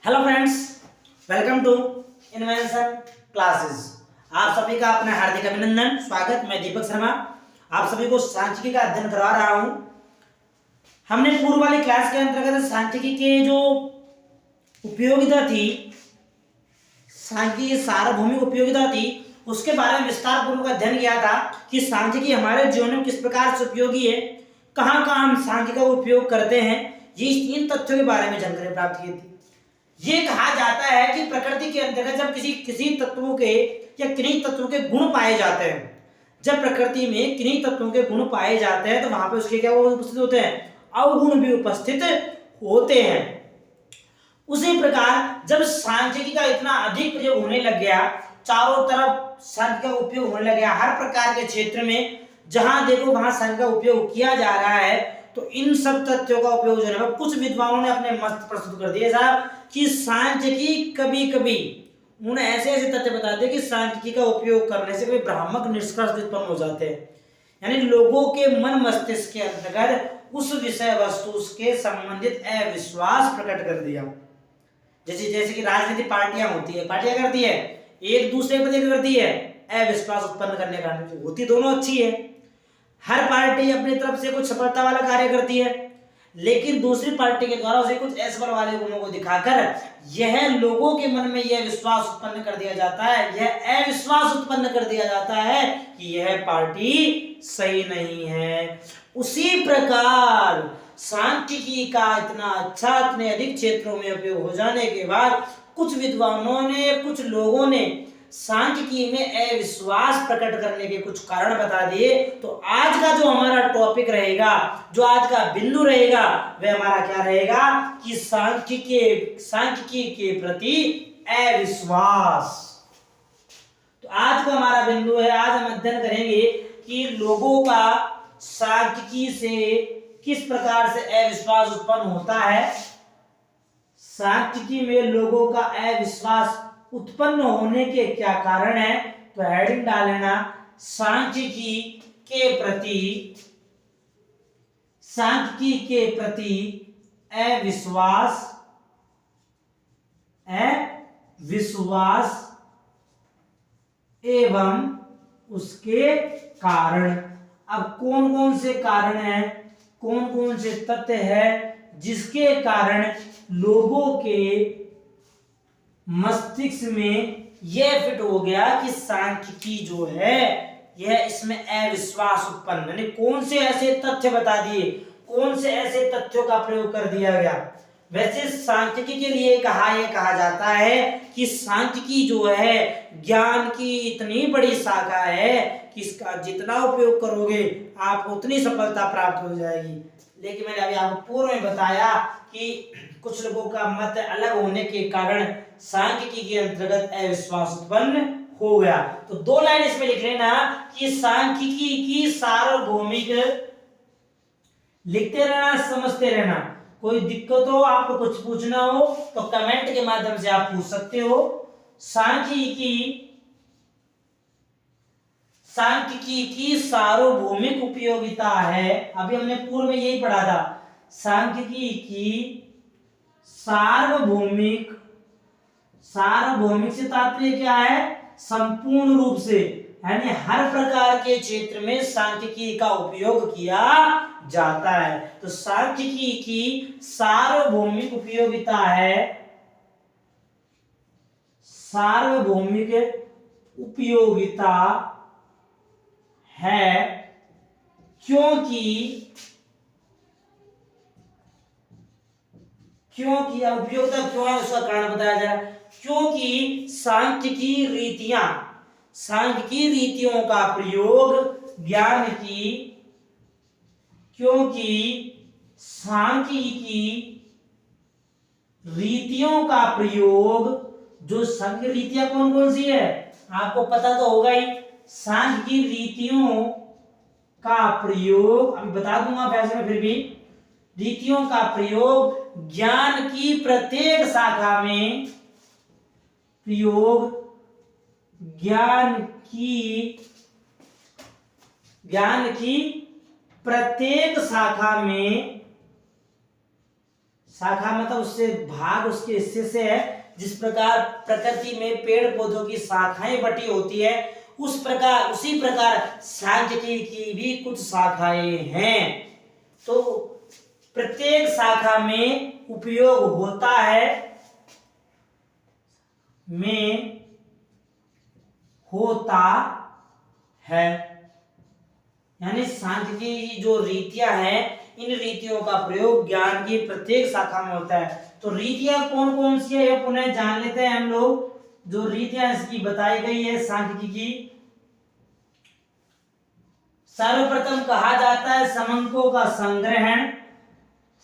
Hello friends, welcome to invention classes. आप सभी का अपना हार्दिक अभिनंदन, स्वागत। मैं दीपक शर्मा आप सभी को सांख्यिकी का अध्ययन करवा रहा हूं। हमने पूर्व वाली क्लास के अंतर्गत सांख्यिकी के जो उपयोगिता थी, सांख्यिकी की सार्वभौमिक उपयोगिता थी, उसके बारे में विस्तार पूर्वक अध्ययन किया था कि सांख्यिकी हमारे जीवन में किस प्रकार से उपयोगी है, कहाँ कहाँ हम सांख्यिकी का उपयोग करते हैं। ये इन तथ्यों के बारे में जानकारी प्राप्त की थी। ये कहा जाता है कि प्रकृति के अंतर्गत जब किसी तत्वों के या किन्हीं तत्वों के गुण पाए जाते हैं, जब प्रकृति में किन्हीं तत्वों के गुण पाए जाते हैं तो वहां पे उसके क्या उपस्थित होते हैं, अवगुण भी उपस्थित होते हैं। उसी प्रकार जब सांख्यिकी का इतना अधिक प्रयोग होने लग गया, चारों तरफ सांख्यिकी का उपयोग होने लग गया, हर प्रकार के क्षेत्र में जहां देखो वहां सांख्यिकी का उपयोग किया जा रहा है, तो इन सब तथ्यों का उपयोग जो है कुछ विद्वानों ने अपने मस्त प्रस्तुत कर दिए साहब कि सांख्यिकी कभी कभी उन्हें ऐसे ऐसे तथ्य बताते हैं कि सांख्यिकी का उपयोग करने से कभी भ्रामक निष्कर्ष उत्पन्न हो जाते हैं, यानी लोगों के मन मस्तिष्क के अंतर्गत उस विषय वस्तु के संबंधित अविश्वास प्रकट कर दिया। जैसे जैसे कि राजनीतिक पार्टियां होती है, पार्टियां करती है एक दूसरे पर क्या करती है, अविश्वास उत्पन्न करने का, होती दोनों अच्छी है, हर पार्टी अपनी तरफ से कुछ सफलता वाला कार्य करती है, लेकिन दूसरी पार्टी के द्वारा उसे कुछ असफल वाले गुणों को दिखाकर यह लोगों के मन में यह विश्वास उत्पन्न कर दिया जाता है, यह अविश्वास उत्पन्न कर दिया जाता है कि यह पार्टी सही नहीं है। उसी प्रकार सांख्यिकी का इतना अच्छा, इतने अधिक क्षेत्रों में उपयोग हो जाने के बाद कुछ विद्वानों ने, कुछ लोगों ने सांख्यिकी में अविश्वास प्रकट करने के कुछ कारण बता दिए। तो आज का जो हमारा टॉपिक रहेगा, जो आज का बिंदु रहेगा, वह हमारा क्या रहेगा कि सांख्यिकी के प्रति अविश्वास। तो आज का हमारा बिंदु है, आज हम अध्ययन करेंगे कि लोगों का सांख्यिकी से किस प्रकार से अविश्वास उत्पन्न होता है, सांख्यिकी में लोगों का अविश्वास उत्पन्न होने के क्या कारण है। तो हेडिंग डाल लेना, सांख्यिकी के प्रति अविश्वास एवं उसके कारण। अब कौन कौन से कारण हैं, कौन कौन से तथ्य हैं जिसके कारण लोगों के मस्तिष्क में यह फिट हो गया कि सांख्यिकी जो है यह इसमें अविश्वास उत्पन्न, यानी कौन से ऐसे तथ्य बता दिए, कौन से ऐसे तथ्यों का प्रयोग कर दिया गया। वैसे सांख्यिकी के लिए कहा जाता है कि सांख्यिकी जो है ज्ञान की इतनी बड़ी शाखा है कि इसका जितना उपयोग करोगे आपको उतनी सफलता प्राप्त हो जाएगी। लेकिन मैंने अभी आपको पूर्व में बताया कि कुछ लोगों का मत अलग होने के कारण सांख्यिकी के अंतर्गत अविश्वास उत्पन्न हो गया। तो दो लाइन इसमें लिख लेना कि सांख्यिकी की सार्वभौमिक, लिखते रहना, समझते रहना। कोई दिक्कत हो, आपको कुछ पूछना हो तो कमेंट के माध्यम से आप पूछ सकते हो। सांख्यिकी की सार्वभौमिक उपयोगिता है, अभी हमने पूर्व में यही पढ़ा था, सांख्यिकी की सार्वभौमिक से तात्पर्य क्या है, संपूर्ण रूप से, यानी हर प्रकार के क्षेत्र में सांख्यिकी का उपयोग किया जाता है। तो सांख्यिकी की सार्वभौमिक उपयोगिता है, सार्वभौमिक उपयोगिता है क्योंकि उपयोगिता क्यों है उसका कारण बताया जा रहा है। क्योंकि सांख्यिकी रीतियों का प्रयोग क्योंकि सांख्यिकी रीतियों का प्रयोग, जो सांख्यिकी रीतियां कौन कौन सी है आपको पता तो होगा ही। सांख्यिकी रीतियों का प्रयोग अभी बता दूंगा वैसे में, फिर भी रीतियों का प्रयोग ज्ञान की प्रत्येक शाखा में, ज्ञान की प्रत्येक शाखा शाखा मतलब उससे भाग, उसके हिस्से से है। जिस प्रकार प्रकृति में पेड़ पौधों की शाखाएं बटी होती है, उसी प्रकार सांख्यिकी की भी कुछ शाखाएं हैं। तो प्रत्येक शाखा में उपयोग होता है, यानी सांख्यिकी की जो रीतियां हैं, इन रीतियों का प्रयोग ज्ञान की प्रत्येक शाखा में होता है। तो रीतियां कौन कौन सी है, ये पुनः जान लेते हैं हम लोग। जो रीतियां इसकी बताई गई है सांख्यिकी की, सर्वप्रथम कहा जाता है समंकों का संग्रहण।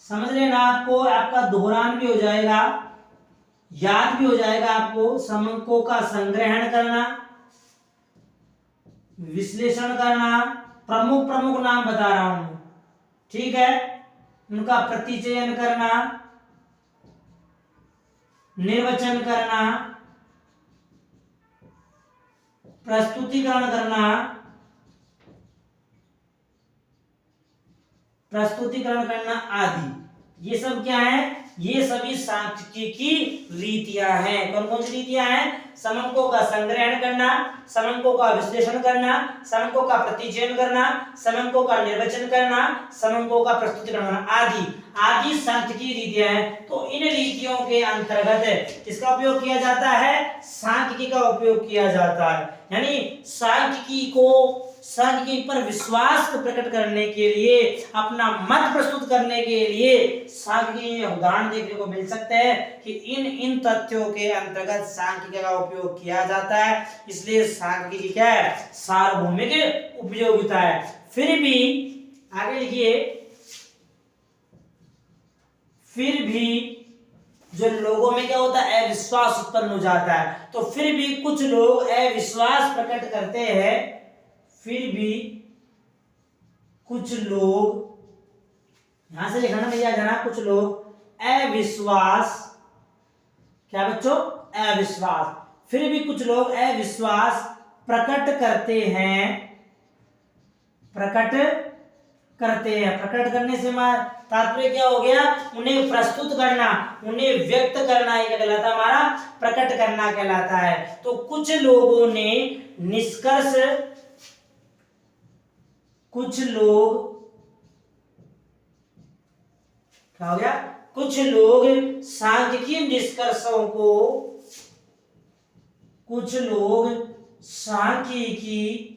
समझ लेना, आपका दोहरान भी हो जाएगा, याद भी हो जाएगा आपको। समंकों का संग्रहण करना, विश्लेषण करना, प्रमुख नाम बता रहा हूं, ठीक है। उनका प्रतिचयन करना, निर्वचन करना, प्रस्तुतिकरण करना आदि। ये सब क्या है? ये सभी सांख्यिकी की रीतियां हैं। कौन कौन सी रीतियां हैं? समंकों का संग्रहण करना, समंकों का विश्लेषण करना, समंकों का प्रतिचयन करना, समंकों का निर्वचन करना, समंकों का प्रस्तुतिकरण करना आदि सांख्यिकी रीतियां हैं। तो इन रीतियों के अंतर्गत किसका उपयोग किया जाता है? सांख्यिकी का उपयोग किया जाता है। यानी सांख्यिकी पर विश्वास को प्रकट करने के लिए, अपना मत प्रस्तुत करने के लिए सांख्यिकी में उदाहरण देखने को मिल सकते हैं कि इन तथ्यों के अंतर्गत सांख्यिकी का उपयोग किया जाता है। इसलिए सांख्यिकी क्या है? सार्वभौमिक उपयोगिता है। फिर भी आगे लिखिए, फिर भी जो लोगों में क्या होता है? अविश्वास उत्पन्न हो जाता है। तो फिर भी कुछ लोग अविश्वास प्रकट करते हैं। फिर भी कुछ लोग, यहां से लिखना भैया जाना, कुछ लोग अविश्वास, क्या बच्चों? अविश्वास। फिर भी कुछ लोग अविश्वास प्रकट करते हैं। प्रकट करने से तात्पर्य क्या हो गया? उन्हें प्रस्तुत करना, उन्हें व्यक्त करना, ये क्या कहलाता है? हमारा प्रकट करना कहलाता है। तो कुछ लोगों ने निष्कर्ष, कुछ लोग क्या हो गया? कुछ लोग सांख्यिकी निष्कर्षों को, कुछ लोग सांख्यिकी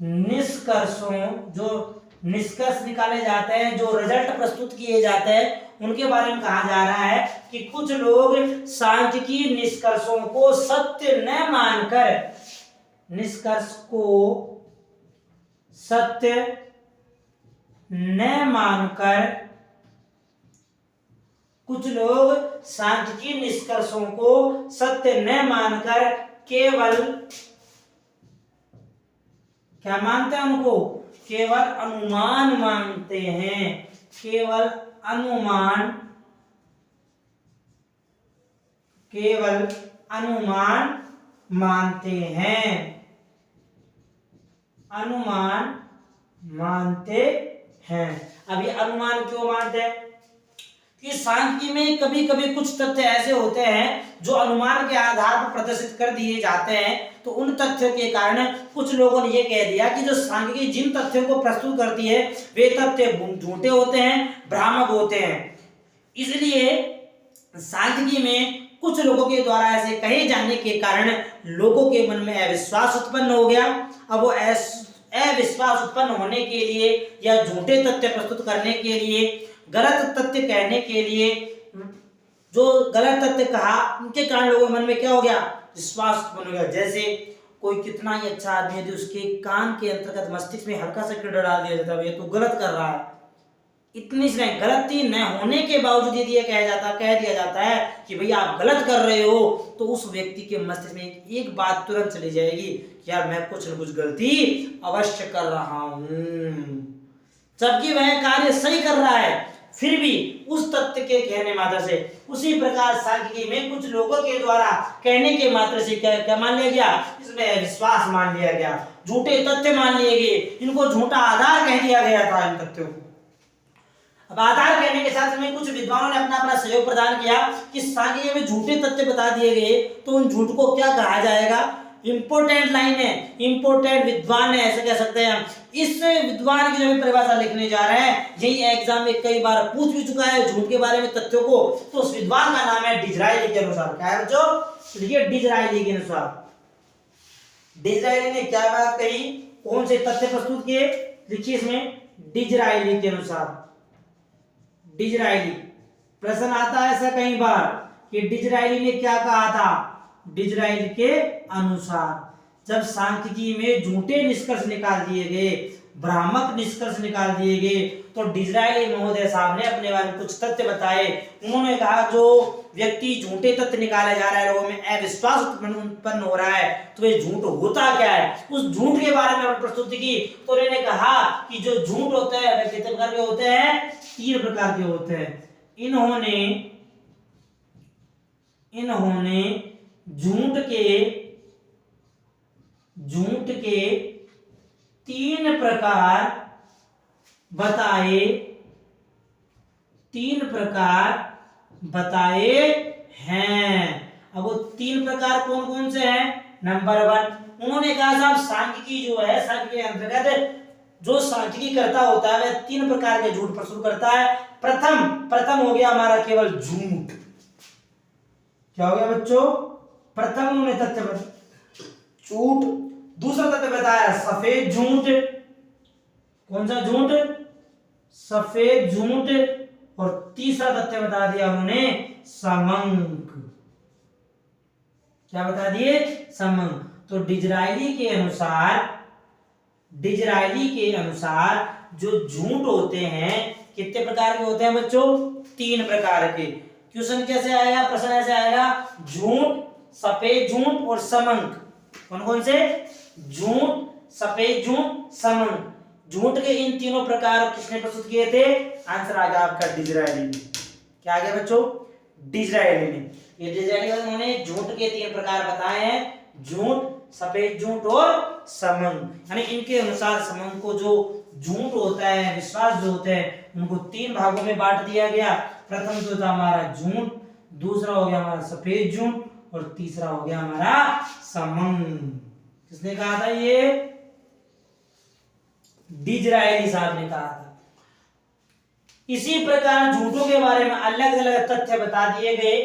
निष्कर्षों, जो निष्कर्ष निकाले जाते हैं, जो रिजल्ट प्रस्तुत किए जाते हैं, उनके बारे में कहा जा रहा है कि कुछ लोग सांख्यिकी निष्कर्षों को सत्य न मानकर, निष्कर्ष को सत्य न मानकर, कुछ लोग सांख्यिकी निष्कर्षों को सत्य न मानकर केवल क्या मानते हैं? उनको केवल अनुमान मानते हैं। केवल अनुमान मानते हैं। अनुमान मानते हैं। अब ये अनुमान क्यों मानते हैं? कि सांख्यिकी में कभी कभी कुछ तथ्य ऐसे होते हैं जो अनुमान के आधार पर प्रदर्शित कर दिए जाते हैं। तो उन तथ्यों के कारण कुछ लोगों ने यह कह दिया कि जो सांख्यिकी जिन तथ्यों को प्रस्तुत करती है वे तथ्य झूठे होते हैं, भ्रामक होते हैं। इसलिए सांख्यिकी में कुछ लोगों के द्वारा ऐसे कहे जाने के कारण लोगों के मन में अविश्वास उत्पन्न हो गया। अब वो अविश्वास उत्पन्न होने के लिए या झूठे तथ्य प्रस्तुत करने के लिए, गलत तथ्य कहने के लिए, जो गलत तथ्य कहा उनके कारण लोगों के मन में क्या हो गया? विश्वास उत्पन्न हो गया। जैसे कोई कितना ही अच्छा आदमी है, उसके कान के अंतर्गत मस्तिष्क में हल्का सा कीड़ा डाल दिया जाता है, ये तो गलत कर रहा है। इतनी सी गलती न होने के बावजूद यदि ये कह दिया जाता है कि भैया आप गलत कर रहे हो, तो उस व्यक्ति के मस्तिष्क में एक बात तुरंत चली जाएगी, यार मैं कुछ न कुछ गलती अवश्य कर रहा हूं, जबकि वह कार्य सही कर रहा है। फिर भी उस तथ्य के कहने मात्र से, उसी प्रकार सांख्यिकी में कुछ लोगों के द्वारा कहने के मात्र से क्या मान लिया गया? इसमें विश्वास मान लिया गया, झूठे तथ्य मान लिए गए, इनको झूठा आधार कह दिया गया था इन तथ्यों को। अब आधार कहने के साथ में कुछ विद्वानों ने अपना अपना सहयोग प्रदान किया कि सांख्यिकी में झूठे तथ्य बता दिए गए तो उन झूठ को क्या कहा जाएगा। इंपोर्टेंट लाइन है, इंपोर्टेंट विद्वान है ऐसे कह सकते हैं हम। इस विद्वान की जो भी परिभाषा लिखने जा रहे हैं, यही एग्जाम में कई बार पूछ भी चुका है झूठ के बारे में तथ्यों को। तो उस विद्वान का नाम है डिजरायली के अनुसार। क्या है बच्चों, देखिए डिजरायली के अनुसार। डिजरायली ने क्या बात कही, कौन से तथ्य प्रस्तुत किए, लिखिए इसमें डिजरायली के अनुसार। डिजरायली प्रश्न आता है ऐसा कई बार कि डिजरायली ने क्या कहा था। डिजरायली के अनुसार जब सांख्यिकी में झूठे निष्कर्ष निकाल दिए गए, भ्रामक निष्कर्ष निकाल दिए गए, तो डिजरायली महोदय साहब ने अपने बारे में कुछ तथ्य बताए। उन्होंने कहा जो व्यक्ति झूठे तथ्य निकाले जा रहा है, लोगों में अविश्वास उत्पन्न हो रहा है, तो ये झूठ होता क्या है, उस झूठ के बारे में प्रस्तुति की। तो उन्होंने कहा कि जो झूठ होते हैं वे कितने प्रकार के होते हैं, 3 प्रकार के होते हैं। इन्होंने झूठ के 3 प्रकार बताए, 3 प्रकार बताए हैं। अब वो 3 प्रकार कौन कौन से हैं। नंबर 1 उन्होंने कहा साहब सांख्यिकी जो है, सांख्यिकी के अंतर्गत जो सांख्यिकी करता होता है वह 3 प्रकार के झूठ प्रस्तुत करता है। प्रथम हो गया हमारा केवल झूठ। क्या हो गया बच्चों, प्रथम उन्होंने तथ्य झूठ। दूसरा तथ्य बताया सफेद झूठ। कौन सा झूठ, सफेद झूठ। और तीसरा तथ्य बता दिया उन्होंने समंक। क्या बता दिए, समंक। तो डिजरायली के अनुसार जो झूठ होते हैं कितने प्रकार के होते हैं बच्चों, 3 प्रकार के। क्वेश्चन कैसे आएगा, प्रश्न ऐसे आएगा, झूठ, सफेद झूठ और समंक। कौन कौन से, झूठ, सफेद झूठ, समंक। झूठ के इन तीनों प्रकार किसने प्रस्तुत किए थे, आंसर आ गया आपका डिजरायली ने। क्या आ गया बच्चों, डिजरायली ने। ये डिजरायली उन्होंने झूठ के 3 प्रकार बताए हैं, झूठ, सफेद झूठ और समंक। यानी इनके अनुसार समंक को जो झूठ होता है, विश्वास जो होते हैं, उनको 3 भागों में बांट दिया गया। प्रथम तो था हमारा झूठ, दूसरा हो गया हमारा सफेद झूठ और तीसरा हो गया हमारा समंक। किसने कहा था, ये डिजरायली साहब ने कहा था। इसी प्रकार झूठों के बारे में अलग अलग तथ्य बता दिए गए।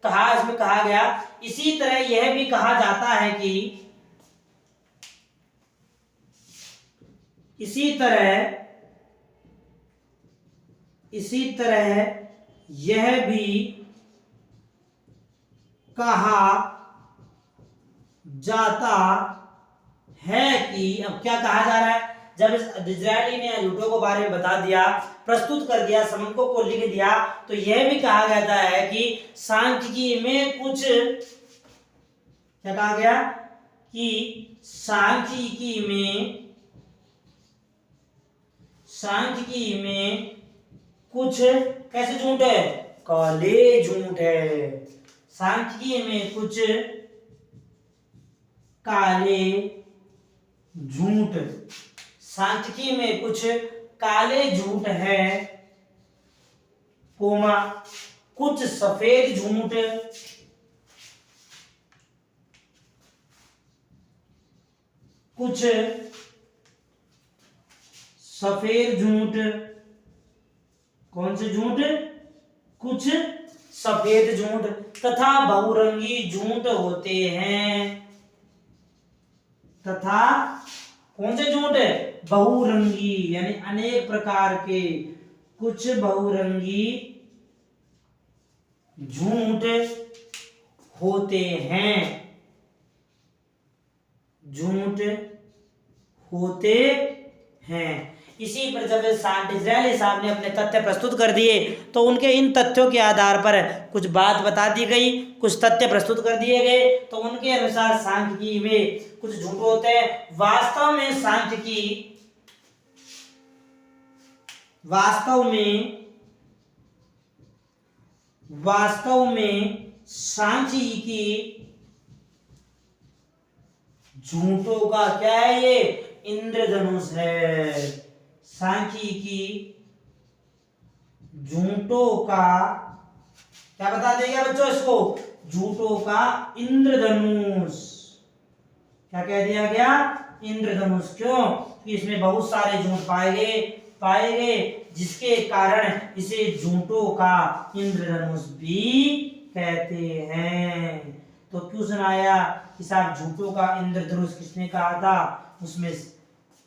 कहा इसमें कहा गया, इसी तरह यह भी कहा जाता है कि इसी तरह यह भी कहा जाता है कि, अब क्या कहा जा रहा है, जब इस डिजरायली ने झूठों के बारे में बता दिया, प्रस्तुत कर दिया, समंकों को लिख दिया, तो यह भी कहा जाता है कि सांख्यिकी में कुछ, क्या कहा गया कि सांख्यिकी में कुछ कैसे झूठ है, काले झूठ है। सांख्यिकी में कुछ काले झूठ, सांख्यिकी में कुछ काले झूठ है, कोमा कुछ सफेद झूठ, कुछ सफेद झूठ। कौन से झूठ, कुछ सफेद झूठ तथा बहुरंगी झूठ होते हैं। तथा कौन से झूठ है, बहुरंगी, यानी अनेक प्रकार के कुछ बहुरंगी झूठ होते हैं, झूठ होते हैं। इसी पर जब डिजरायली साहब ने अपने तथ्य प्रस्तुत कर दिए, तो उनके इन तथ्यों के आधार पर कुछ बात बता दी गई, कुछ तथ्य प्रस्तुत कर दिए गए। तो उनके अनुसार सांख्यिकी में कुछ झूठ होते हैं। वास्तव में सांख्यिकी झूठों का क्या है, ये इंद्रधनुष है। सांख्यिकी झूठों का, क्या बता देगा बच्चों इसको, झूठों का इंद्रधनुष। क्या कह दिया गया, इंद्रधनुष। क्यों, कि इसमें बहुत सारे झूठ पाए गए जिसके कारण इसे झूठों का इंद्रधनुष भी कहते हैं। तो क्यों सुनाया कि साहब झूठों का इंद्रधनुष किसने कहा था, उसमें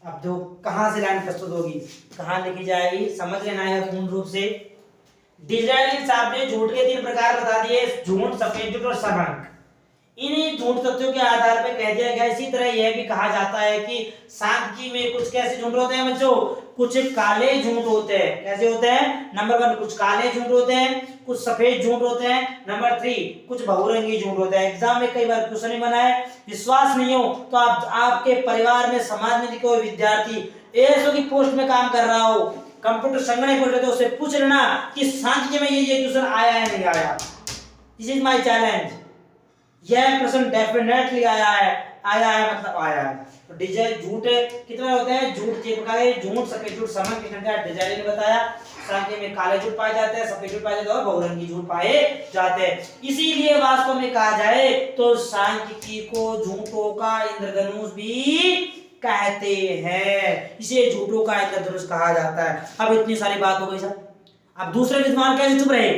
अब जो कहां से लाइन प्रस्तुत होगी, कहां लिखी जाएगी, समझ लेना है पूर्ण रूप से। डिजाइनिंग साहब ने झूठ के 3 प्रकार बता दिए, झूठ, सफेद झूठ और सबंक। इन्हीं झूठ तथ्यों के आधार पर कह दिया गया। इसी तरह यह भी कहा जाता है कि सांख्यिकी में कुछ कैसे झूठ होते हैं बच्चों, कुछ काले झूठ होते हैं। कैसे होते हैं, नंबर 1 कुछ काले झूठ होते हैं, कुछ सफेद झूठ होते हैं, नंबर 3 कुछ बहुरंगी झूठ होते हैं। एग्जाम में कई बार क्वेश्चन ही बना है, विश्वास नहीं हो तो आप आपके परिवार में, समाज में कोई विद्यार्थी एएसओ की पोस्ट में काम कर रहा हो, कंप्यूटर संगणक पढ़ रहे तो उससे पूछ लेना कि सांख्यिकी में ये क्वेश्चन आया है नहीं आया। This is my challenge. यह प्रश्न डेफिनेटली आया है मतलब आया है। तो डिजाइन झूठ कितने होते हैं, झूठ 3 प्रकार के, झूठ, सफेद झूठ, समन की संख्या डिजाइन ने बताया। सांख्यिकी में काले झूठ पाए जाते हैं, सफेद झूठ पाए जाते हैं और बहुरंगी झूठ पाए जाते हैं। इसीलिए वास्तव में कहा जाए तो सांख्यिकी को झूठों का इंद्रधनुष भी कहते हैं, इसे झूठों का इंद्रधनुष कहा जाता है। अब इतनी सारी बात हो गई सर, अब दूसरे विद्वान कैसे चुप रहे,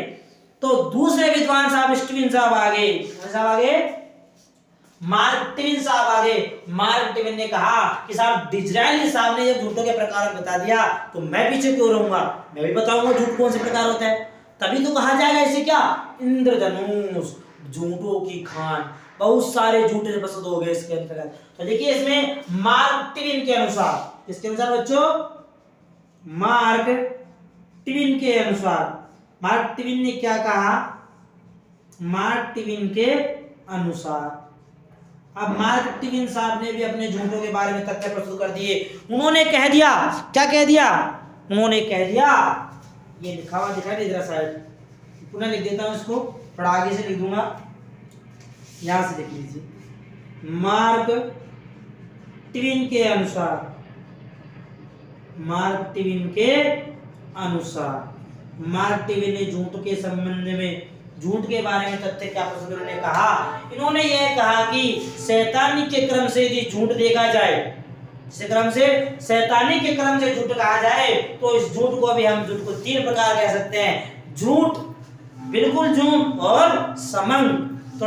तो दूसरे विद्वान साहब स्टीवन साहब आगे मार्क ट्वेन साहब आगे। मार्क ट्वेन ने कहा कि साहब डिज़रायली साहब ने जब झूठों के प्रकार बता दिया तो मैं पीछे क्यों रहूंगा, मैं भी बताऊंगा झूठ कौन से प्रकार होता है। तभी तो कहा जाएगा इसे क्या, इंद्रधनुष, झूठों की खान। बहुत सारे झूठे प्रस्तुत हो गए इसके अंतर्गत। तो देखिए इसमें मार्क ट्वेन के अनुसार, किसके अनुसार बच्चों, मार्क ट्वेन के अनुसार, मार्क ट्वेन ने क्या कहा, मार्क ट्वेन के अनुसार। अब मार्क ट्वेन साहब ने भी अपने झूठों के बारे में तथ्य प्रस्तुत कर दिए। उन्होंने कह दिया, क्या कह दिया, उन्होंने कह दिया, ये लिखा हुआ दिखाई दे जरा साइड, पुनः लिख देता हूं इसको, थोड़ा आगे से लिख दूंगा, यहां से लिख लीजिए। मार्क ट्वेन के अनुसार, मार्क ट्वेन के अनुसार, मार्क ट्वेन ने झूठ के संबंध में, झूठ के बारे में तथ्य क्या प्रस्तुत उन्होंने कहा, इन्होंने यह कहा कि शैतानी के क्रम से यदि झूठ देखा जाए, इस क्रम से शैतानी के क्रम से झूठ कहा जाए तो इस झूठ को भी हम झूठ को 3 प्रकार कह सकते हैं, झूठ, बिल्कुल झूठ और समंग। तो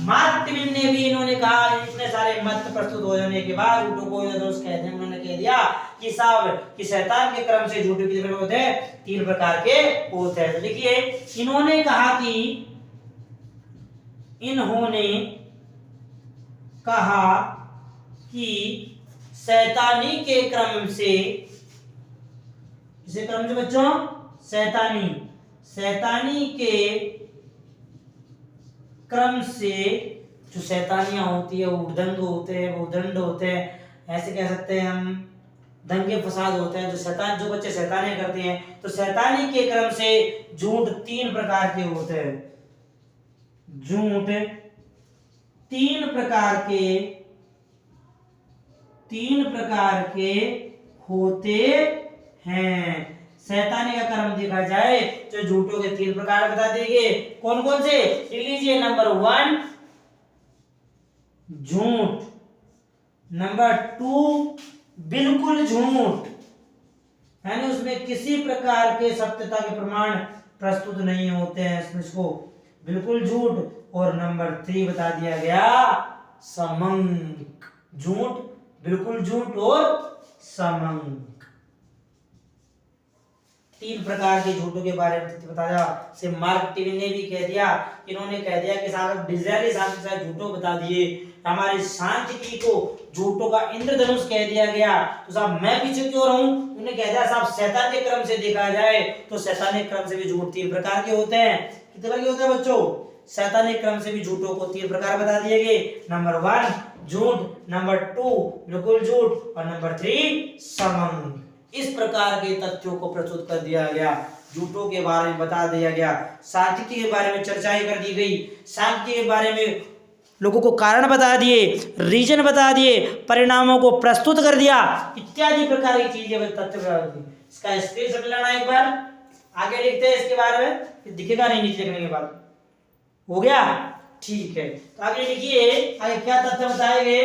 मार्क ट्वेन ने भी, इन्होंने कहा, इतने सारे मत प्रस्तुत हो जाने के बाद झूठों को दोस्त कहते हैं, उन्होंने कह दिया कि साहब कि शैतान के क्रम से झूठे कितने प्रकार होते हैं, 3 प्रकार के होते हैं। तो देखिए इन्होंने कहा कि शैतानी के क्रम से, इसे क्रम से बच्चों, शैतानी के क्रम से जो शैतानियां होती है, उद्दंड होते हैं, वो दंड होते हैं, ऐसे कह सकते हैं हम, दंगे फसाद होते हैं, जो बच्चे शैतानियां करते हैं, तो शैतानी के क्रम से झूठ 3 प्रकार के होते हैं, झूठ 3 प्रकार के होते हैं। शैतानी का कर्म देखा जाए तो झूठों के 3 प्रकार बता देंगे, कौन कौन से, लिख लीजिए। नंबर 1 झूठ, नंबर 2 बिल्कुल झूठ, यानी उसमें किसी प्रकार के सत्यता के प्रमाण प्रस्तुत नहीं होते हैं, इसको बिल्कुल झूठ। और नंबर 3 बता दिया गया समंक, झूठ, बिल्कुल झूठ और समंक। 3 प्रकार के झूठों के बारे में बताया। से मार्क ट्वेन ने भी कह दिया, इन्होंने कह दिया कि साहब डिज़रायली साहब के साथ झूठों बता दिए, हमारे सांख्यिकी को झूठों का इंद्रधनुष कह दिया गया, तो साहब मैं पीछे क्यों रहूं। उन्होंने कह दिया साहब शैतान के क्रम से देखा जाए तो शैतानी क्रम से भी झूठ 3 प्रकार के होते हैं। कितने प्रकार के होते हैं बच्चों, शैतानी क्रम से भी झूठों को 3 प्रकार बता दिए गए। नंबर 1 झूठ, नंबर 2 बिल्कुल झूठ और नंबर 3 समंग। इस प्रकार के तथ्यों को प्रस्तुत कर दिया गया, झूठों के बारे में बता दिया गया, सांख्यिकी के बारे में चर्चाएं कर दी गई, सांख्यिकी के बारे में लोगों को कारण बता दिए, रीजन बता दिए, परिणामों को प्रस्तुत कर दिया, इत्यादि प्रकार की चीजें तथ्य बता दी। इसका स्क्रीनशॉट लेना एक बार, आगे लिखते हैं इसके बारे में, फिर दिखेगा नहीं नीचे लिखने के बाद। हो गया, ठीक है। तो आगे लिखिए, आगे क्या तथ्य बताए गए,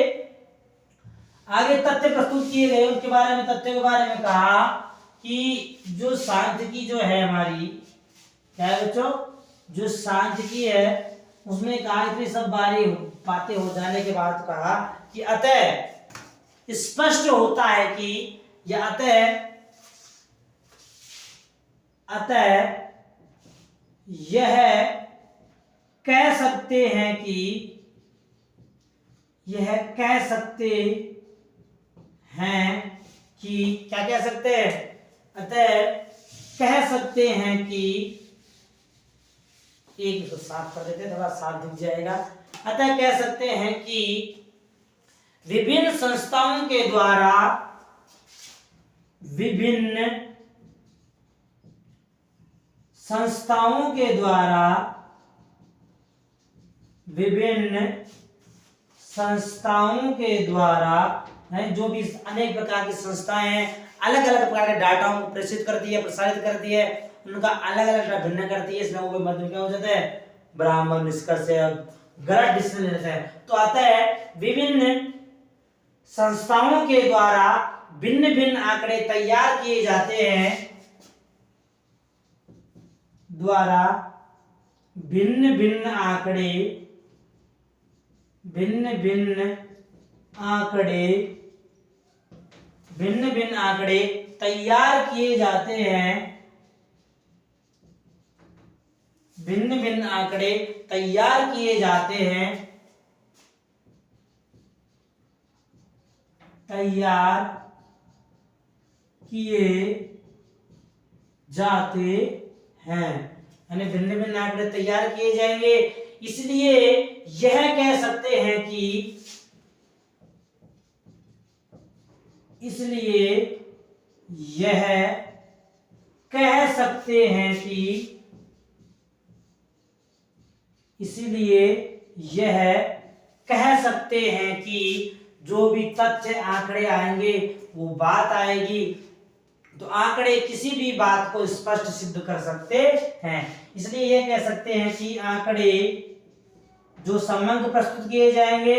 आगे तथ्य प्रस्तुत किए गए, उनके बारे में, तथ्य के बारे में कहा कि जो सांख्यिकी जो है हमारी, क्या है बच्चों, जो सांख्यिकी है उसमें कहा इतनी सब बातें हो जाने के बाद कहा कि अतः स्पष्ट होता है कि यह अतः यह कह सकते हैं कि क्या कह सकते हैं, अतः कह सकते हैं कि, एक तो साफ कर देते, थोड़ा साफ दिख जाएगा। अतः कह सकते हैं कि विभिन्न संस्थाओं के द्वारा जो भी अनेक प्रकार की संस्थाएं हैं, अलग अलग प्रकार के डाटाओं को प्रेषित करती है, प्रसारित करती है, उनका अलग अलग भिन्न करती है, इसमें वो मध्य क्या हो जाता है, ब्राह्मण निष्कर्ष गलत डिसीजन लेते हैं। तो अतः विभिन्न संस्थाओं के द्वारा भिन्न भिन्न आंकड़े तैयार किए जाते हैं, भिन्न भिन्न आंकड़े तैयार किए जाते हैं, भिन्न भिन्न आंकड़े तैयार किए जाते हैं, यानी भिन्न भिन्न आंकड़े तैयार किए जाएंगे। इसलिए यह कह सकते हैं कि, इसलिए यह कह सकते हैं कि जो भी तथ्य आंकड़े आएंगे वो बात आएगी, तो आंकड़े किसी भी बात को स्पष्ट सिद्ध कर सकते हैं। इसलिए यह कह सकते हैं कि आंकड़े जो संबंध प्रस्तुत किए जाएंगे,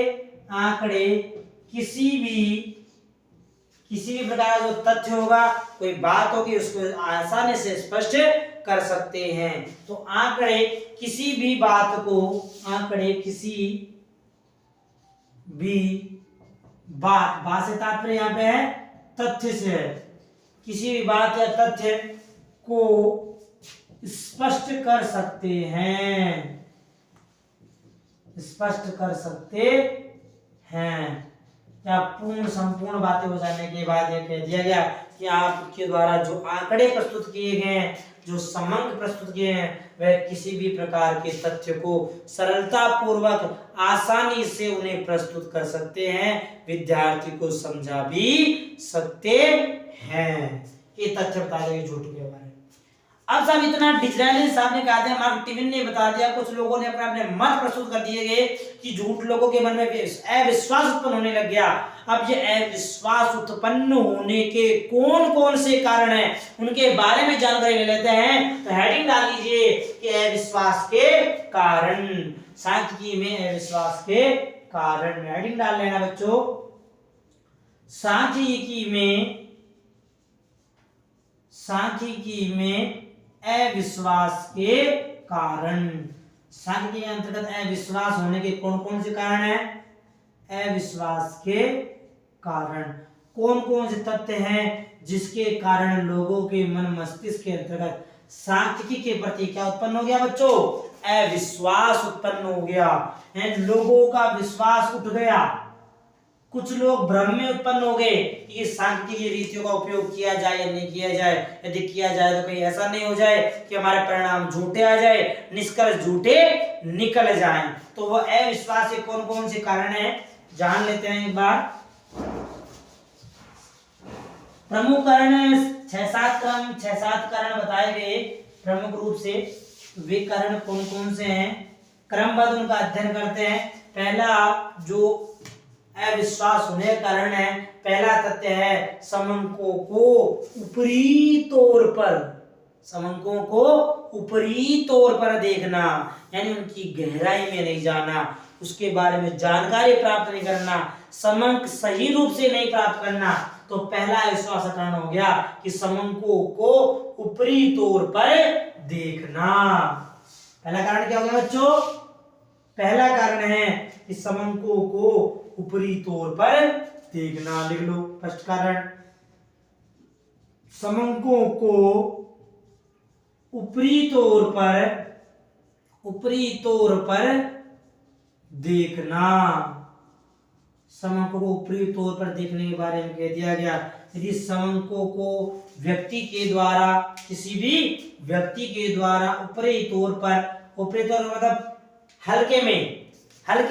आंकड़े किसी भी प्रकार का जो तथ्य होगा, कोई बात होगी, उसको आसानी से स्पष्ट कर सकते हैं। तो आंकड़े किसी भी बात को, बात से तात्पर्य यहाँ पे है तथ्य से है, किसी भी बात या तथ्य को स्पष्ट कर सकते हैं, या पूर्ण संपूर्ण बातें हो जाने के बाद यह कह दिया गया कि आपके द्वारा जो आंकड़े प्रस्तुत किए गए हैं, जो संबंध प्रस्तुत किए हैं, वह किसी भी प्रकार के तथ्य को सरलता पूर्वक आसानी से उन्हें प्रस्तुत कर सकते हैं, विद्यार्थी को समझा भी सकते हैं। ये तथ्य बता देंगे झूठ के बारे में। अब साहब इतना डिजिटली साहब ने कहा दिया, मार्क टिविन ने बता दिया, कुछ लोगों ने अपने मत प्रस्तुत कर दिए गए कि झूठ लोगों के मन में अविश्वास उत्पन्न होने लग गया। अब ये अविश्वास उत्पन्न होने के कौन कौन से कारण हैं, उनके बारे में जानकारी ले लेते हैं। तो हेडिंग डाल लीजिए कि अविश्वास के कारण, सांख्यिकी में अविश्वास के कारण, हेडिंग डाल लेना बच्चों, सांख्यिकी में अविश्वास के कारण। सांख्यिकी के अंतर्गत अविश्वास होने के कौन कौन से कारण हैं? अविश्वास के कारण कौन कौन से तथ्य हैं जिसके कारण लोगों के मन मस्तिष्क के अंतर्गत सांख्यिकी के प्रति क्या उत्पन्न हो गया बच्चों? अविश्वास उत्पन्न हो गया, लोगों का विश्वास उठ गया। कुछ लोग भ्रम में उत्पन्न हो गए कि सांख्यिकी की रीतियों का उपयोग किया जाए या नहीं किया जाए, यदि किया जाए तो कहीं ऐसा नहीं हो जाए कि हमारे परिणाम झूठे आ जाए, निष्कर्ष झूठे निकल जाएं। तो वो अविश्वास के कौन कौन से कारण हैं जान लेते हैं एक बार। प्रमुख कारण 6-7 कारण बताए गए प्रमुख रूप से। वे कारण कौन कौन से हैं क्रमबद्ध उनका अध्ययन करते हैं। पहला जो अविश्वास होने का कारण है, पहला तथ्य है समंको को ऊपरी तौर पर समंकों को ऊपरी तौर पर देखना, यानी उनकी गहराई में नहीं जाना, उसके बारे में जानकारी प्राप्त नहीं करना, समंक सही रूप से नहीं प्राप्त करना। तो पहला विश्वास हटाना हो गया कि समंकों को ऊपरी तौर पर देखना। पहला कारण क्या हो गया बच्चों? पहला कारण है कि समंकों को ऊपरी तौर पर देखना। लिख लो फर्स्ट कारण, समंकों को ऊपरी तौर पर देखना। समंकों को ऊपरी तौर पर देखने के बारे में कह दिया गया। यदि समंकों को व्यक्ति के द्वारा, किसी भी व्यक्ति के द्वारा ऊपरी तौर पर मतलब हल्के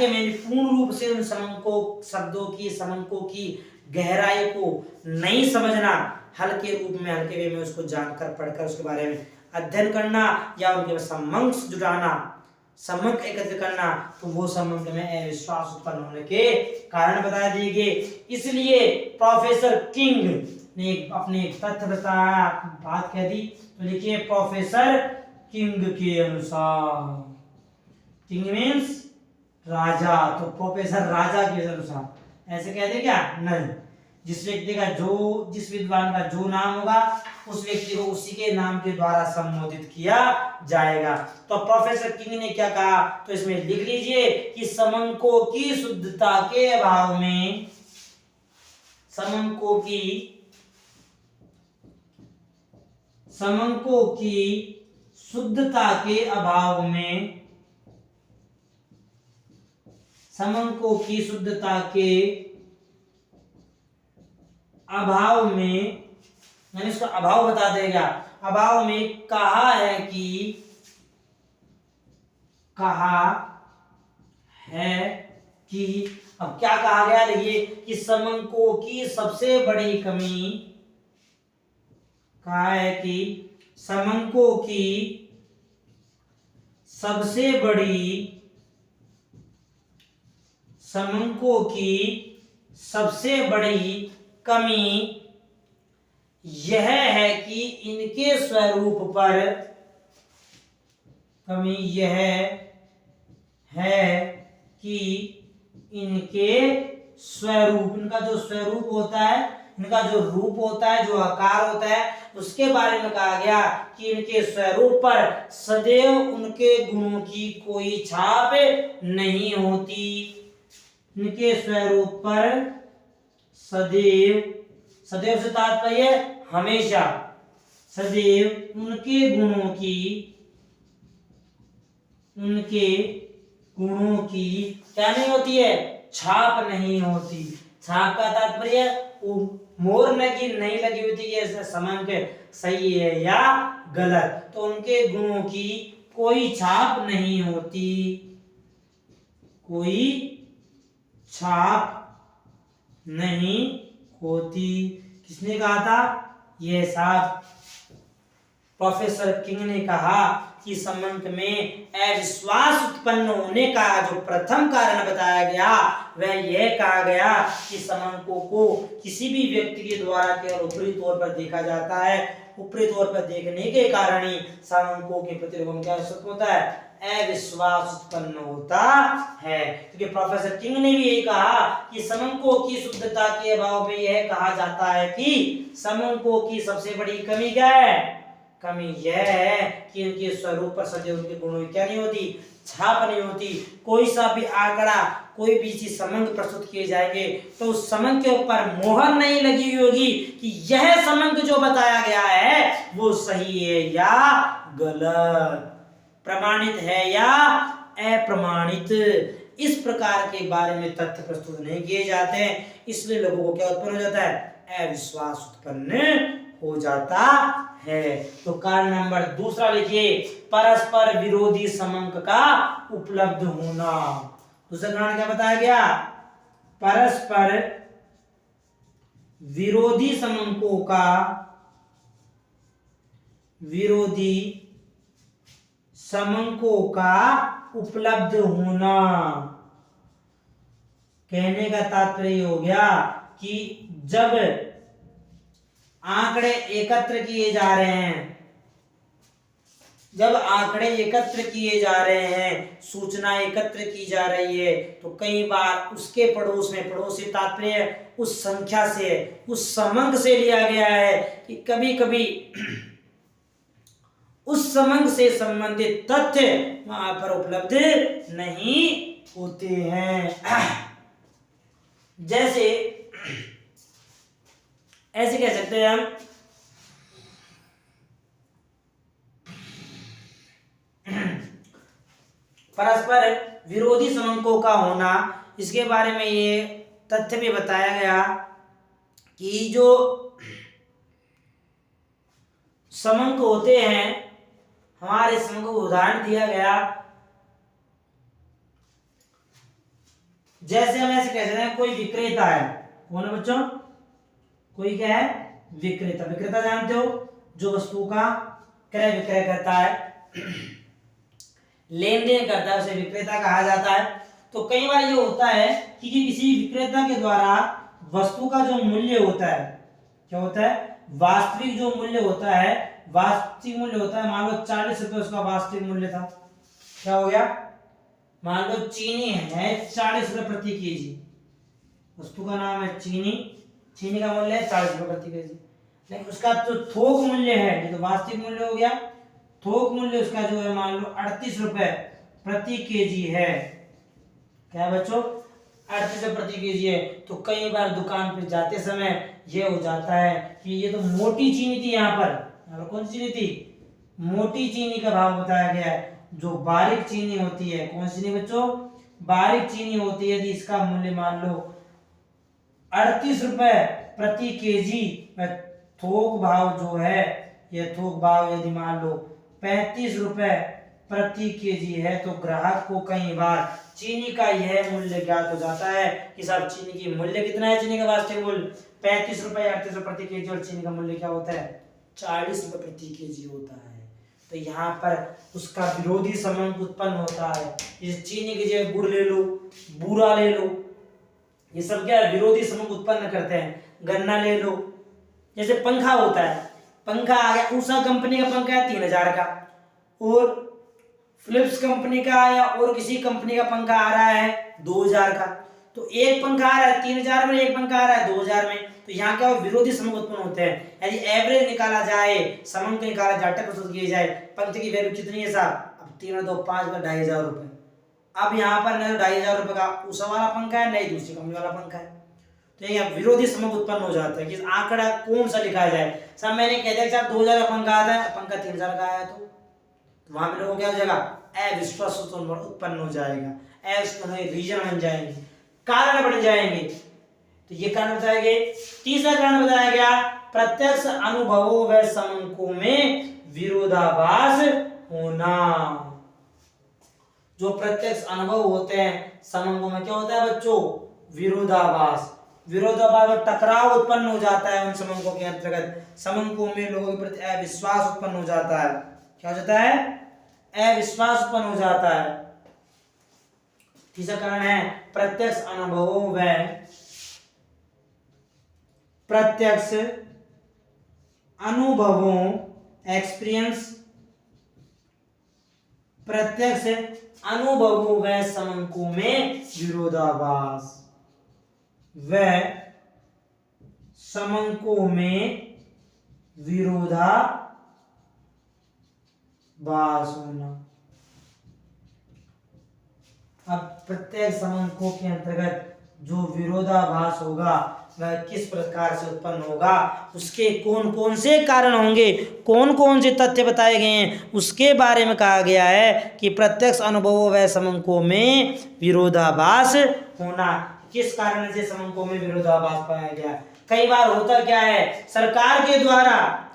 में पूर्ण रूप से उन समंकों शब्दों की, समंकों की गहराई को नहीं समझना, हल्के रूप में, हल्के वे में उसको जानकर पढ़कर उसके बारे में अध्ययन करना या उनके समंक जुटाना, समंक एकत्र करना, तो वो समंक में अविश्वास उत्पन्न होने के कारण बता दिए गए। इसलिए प्रोफेसर किंग ने अपने तथ्य बताया, बात कह दी। तो लिखिए प्रोफेसर किंग के अनुसार, किंग मीन्स राजा, तो प्रोफेसर राजा के अनुसार ऐसे कह दे क्या? नहीं, जिस व्यक्ति का जिस विद्वान का जो नाम होगा उस व्यक्ति को उसी के नाम के द्वारा संबोधित किया जाएगा। तो प्रोफेसर किंग ने क्या कहा? तो इसमें लिख लीजिए कि समंकों की शुद्धता के अभाव में, समंकों की शुद्धता के अभाव में, समंकों की शुद्धता के अभाव में, यानी इसका अभाव बता देगा। अभाव में कहा है कि अब क्या कहा गया? देखिए कि समंकों की सबसे बड़ी कमी, कहा है कि समंकों की सबसे बड़ी कमी यह है कि इनके स्वरूप पर, कमी यह है कि इनके स्वरूप, इनका जो स्वरूप होता है, इनका जो रूप होता है, जो आकार होता है, उसके बारे में कहा गया कि इनके स्वरूप पर सदैव उनके गुणों की कोई छाप नहीं होती। इनके स्वरूप पर सदैव से तात्पर्य हमेशा, सदैव उनके गुणों की क्या नहीं होती है? छाप नहीं होती। छाप का तात्पर्य मोहर नहीं लगी होती कि ऐसा समंक सही है या गलत, तो उनके गुणों की कोई छाप नहीं होती, कोई छाप नहीं होती। किसने कहा था? ये साहब प्रोफेसर किंग ने कहा कि समंक में अविश्वास उत्पन्न होने का जो प्रथम कारण बताया गया वह यह कहा गया कि समंकों को किसी भी व्यक्ति के द्वारा केवल ऊपरी तौर पर देखा जाता है। ऊपरी तौर पर देखने के कारण ही समंकों के प्रति लोगों में क्या होता है? अविश्वास उत्पन्न होता है। क्योंकि प्रोफेसर किंग ने भी यही कहा कि समंकों की शुद्धता के अभाव में यह कहा जाता है कि समंकों की सबसे बड़ी कमी क्या है? कमी यह है कि इनके स्वरूप पर सदैव उनके गुणों की क्या नहीं होती? छाप नहीं होती। कोई सा भी आंकड़ा, कोई भी चीज समंक प्रस्तुत किए जाएंगे तो उस समंक के ऊपर मोहर नहीं लगी हुई होगी कि यह समंक जो बताया गया है वो सही है या गलत, प्रमाणित है या अप्रमाणित। इस प्रकार के बारे में तथ्य प्रस्तुत नहीं किए जाते हैं, इसलिए लोगों को क्या उत्पन्न हो जाता है? अविश्वास उत्पन्न हो जाता है। तो कारण नंबर दूसरा लिखिए, परस्पर विरोधी समंक का उपलब्ध होना। दूसरा कारण क्या बताया गया? परस्पर विरोधी समंकों का, विरोधी समंकों का उपलब्ध होना। कहने का तात्पर्य हो गया कि जब आंकड़े एकत्र किए जा रहे हैं, जब आंकड़े एकत्र किए जा रहे हैं, सूचना एकत्र की जा रही है, तो कई बार उसके पड़ोस में, पड़ोस से तात्पर्य उस संख्या से, उस समंक से लिया गया है कि कभी कभी उस समंक से संबंधित तथ्य वहां पर उपलब्ध नहीं होते हैं। जैसे ऐसे कह सकते हैं हम, परस्पर विरोधी समंकों का होना, इसके बारे में ये तथ्य भी बताया गया कि जो समंक होते हैं, हमारे समंक को उदाहरण दिया गया, जैसे हम ऐसे कह सकते हैं कोई विक्रेता है, कौन है बच्चों, कोई क्या है, विक्रेता। विक्रेता जानते हो, जो वस्तु का क्रय विक्रय करता है, लेन देन करता है, उसे विक्रेता कहा जाता है। तो कई बार ये होता है कि किसी विक्रेता के द्वारा वस्तु का जो मूल्य होता है, क्या होता है, वास्तविक जो मूल्य होता है, वास्तविक मूल्य होता है, मान लो 40 रुपए उसका वास्तविक मूल्य था, क्या हो गया, मान लो चीनी है 40 रुपए प्रति केजी, वस्तु का नाम है चीनी, चीनी का मूल्य है 40 रुपए प्रति केजी, लेकिन उसका जो थोक मूल्य है, ये तो वास्तविक मूल्य हो गया, थोक मूल्य उसका जो है मान लो 38 रुपए प्रति केजी है, क्या है बच्चों, 38 रुपए प्रति केजी है। तो कई बार दुकान पे जाते समय ये हो जाता है कि ये तो मोटी चीनी थी, यहाँ पर कौन सी चीनी थी, मोटी चीनी का भाव बताया गया है। जो बारीक चीनी होती है, कौन सी चीनी बच्चों, बारीक चीनी होती है, यदि इसका मूल्य मान लो 38 रुपए प्रति केजी, थोक भाव जो है, यह थोक भाव यदि मान लो 35 रुपए प्रति केजी है, तो ग्राहक को कई बार चीनी का यह मूल्य ज्ञात हो जाता है कि साहब चीनी की मूल्य कितना है, चीनी का वास्तविक मूल्य 35 रुपए 38 रुपए प्रति केजी, और चीनी का मूल्य क्या होता है, 40 रुपए प्रति केजी होता है। तो यहाँ पर उसका विरोधी समंक उत्पन्न होता है। जैसे चीनी की जगह गुड़ ले लो, बूरा ले लो, ये सब क्या है, विरोधी समंक उत्पन्न करते हैं। गन्ना ले लो, जैसे पंखा होता है, पंखा आ गया, उषा कंपनी का पंखा है 3000 का, और फिलिप्स कंपनी का या और किसी कंपनी का पंखा आ रहा है 2000 का। तो एक पंखा आ रहा है 3000 में, एक पंखा आ रहा है 2000 में, तो यहाँ क्या विरोधी समंक उत्पन्न होते हैं। यदि एवरेज निकाला जाए, समंक निकाला जाए, प्रस्तुत किए जाए, पंखे की वैल्यू कितनी है साहब, अब 3 और 2 5 का 2500 रुपए। अब यहाँ पर न 2500 रुपए का उषा वाला पंखा है, नहीं दूसरी कंपनी वाला पंखा है, तो ये विरोधी समंक उत्पन्न हो जाता है कि आंकड़ा कौन सा लिखा जाए। सब मैंने कह दिया कि 2000 का पंखा आता है, पंखा 3000 का आया, तो वहां पे लोगों क्या हो जाएगा, अविश्वास उत्पन्न हो जाएगा, रीजन बन जाएंगे, कारण बन जाएंगे। तो ये कारण बताएंगे। तीसरा कारण बताया गया, प्रत्यक्ष अनुभवों व समंकों में विरोधाभास होना। जो प्रत्यक्ष अनुभव होते हैं, समंकों में क्या होता है बच्चों, विरोधाभास। विरोधाभास और टकराव उत्पन्न हो जाता है उन समंकों के अंतर्गत। समंकों में लोगों के प्रति अविश्वास उत्पन्न हो जाता है। क्या हो जाता है, अविश्वास उत्पन्न हो जाता है। तीसरा कारण है प्रत्यक्ष अनुभवों व प्रत्यक्ष अनुभवों, एक्सपीरियंस, प्रत्यक्ष अनुभवों व समंकों में विरोधाभास, व समंकों में विरोधाभास होना। अब प्रत्येक समंकों के अंतर्गत जो विरोधाभास होगा वह किस प्रकार से उत्पन्न होगा, उसके कौन कौन से कारण होंगे, कौन कौन से तथ्य बताए गए हैं, उसके बारे में कहा गया है कि प्रत्यक्ष अनुभवों व समंकों में विरोधाभास होना। किस कारण से समंकों में विरोधाभास पाया गया। कई बार होता क्या है, सरकार के द्वारा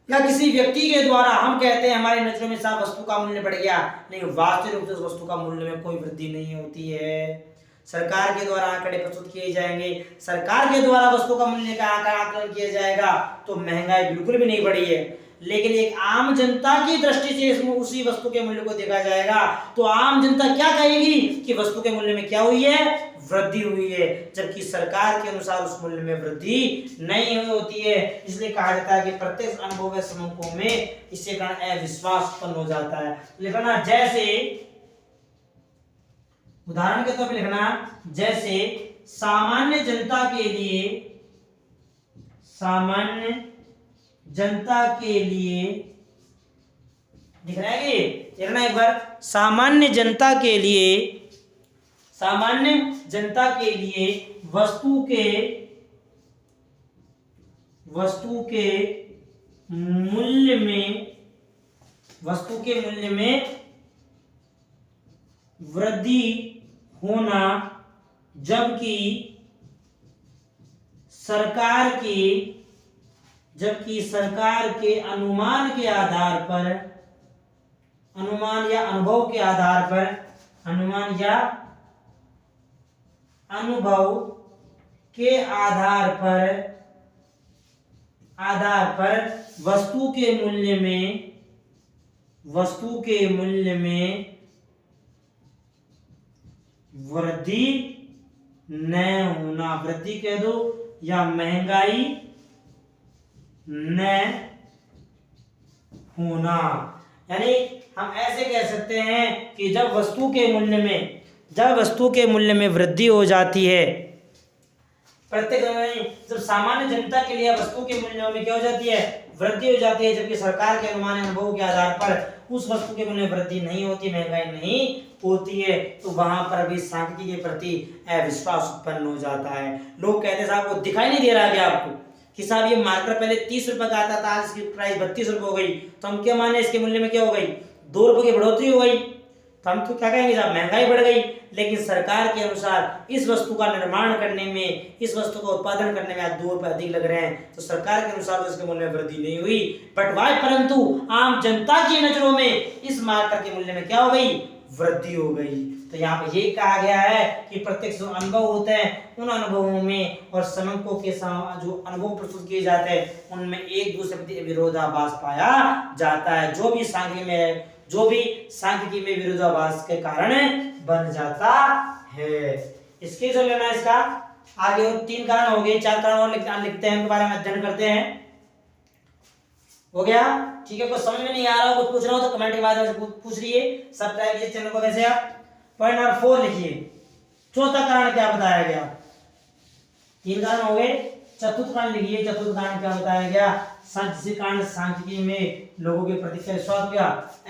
या किसी व्यक्ति के द्वारा हम कहते हैं हमारी नजरों में साफ वस्तु का मूल्य बढ़ गया, लेकिन वास्तविक रूप से उस वस्तु का मूल्य में कोई वृद्धि नहीं होती है। सरकार के द्वारा आंकड़े प्रस्तुत किए जाएंगे, सरकार के द्वारा वस्तु का मूल्य का आकलन किया जाएगा, तो महंगाई बिल्कुल भी नहीं बढ़ी है। लेकिन एक आम जनता की दृष्टि से इसमें उसी वस्तु के मूल्य को देखा जाएगा तो आम जनता क्या कहेगी कि वस्तु के मूल्य में क्या हुई है, वृद्धि हुई है, जबकि सरकार के अनुसार उस मूल्य में वृद्धि नहीं होती है। इसलिए कहा जाता है कि प्रत्यक्ष अनुभव व समंकों में इसके कारण अविश्वास उत्पन्न हो जाता है। लिखना जैसे, उदाहरण के तौर पर लिखना, जैसे सामान्य जनता के लिए, सामान्य जनता के लिए, दिख रहा है कि लिखना एक बार, सामान्य जनता के लिए, सामान्य जनता के लिए वस्तु के मूल्य में, वस्तु के मूल्य में वृद्धि होना, जबकि सरकार के अनुमान के आधार पर, अनुमान या अनुभव के आधार पर, अनुमान या अनुभव के आधार पर वस्तु के मूल्य में वृद्धि न होना, वृद्धि कह दो या महंगाई न होना। यानी हम ऐसे कह सकते हैं कि जब वस्तु के मूल्य में वृद्धि हो जाती है, प्रत्येक जब सामान्य जनता के लिए वस्तु के मूल्यों में क्या हो जाती है, वृद्धि हो जाती है, जबकि सरकार के अनुमान अनुभव के आधार पर उस वस्तु के मूल्य में वृद्धि नहीं होती, महंगाई नहीं होती है, तो वहां पर भी सांख्यिकी के प्रति अविश्वास उत्पन्न हो जाता है। लोग कहते हैं साहब वो दिखाई नहीं दे रहा है क्या आपको कि साहब ये मार्कर पहले 30 रुपए का आता था, आज इसकी प्राइस 32 रुपए हो गई, तो हम क्या माने इसके मूल्य में क्या हो गई, 2 रुपए की बढ़ोतरी हो गई, तो हम तो क्या कहेंगे साहब महंगाई बढ़ गई। लेकिन सरकार के अनुसार इस वस्तु का निर्माण करने में, इस वस्तु का उत्पादन करने में आज 2 रुपए अधिक लग रहे हैं, तो सरकार के अनुसार तो इसके मूल्य में वृद्धि नहीं हुई, बट वाई परंतु आम जनता की नजरों में इस मार्कर के मूल्य में क्या हो गई, वृद्धि हो गई। तो यहाँ पे ये कहा गया है कि प्रत्यक्ष जो अनुभव होते हैं उन अनुभवों में और समंकों के जो अनुभव प्रस्तुत किए जाते हैं उनमें एक दूसरे के विरोधाभास पाया जाता है, जो भी सांख्यिकी में विरोधाभास के कारण बन जाता है। इसके जो लेना इसका आगे 3 कारण हो गए, 4 कारण और लिखते हैं, उनके बारे में अध्ययन करते हैं। हो गया, ठीक है। कुछ समझ में नहीं आ रहा हो, कुछ पूछ रहा हो तो कमेंट के माध्यम से पूछ लीजिए। सब्सक्राइब कीजिए चैनल को। वैसे आप पॉइंट नंबर 4 लिखिए, चौथा कारण क्या बताया गया। 3 कारण हो गए, चतुर्थ कारण लिखिए। चतुर्थ कारण क्या बताया गया, जिस कारण सांख्यिकी में लोगों के प्रति क्या विश्वास हो गया,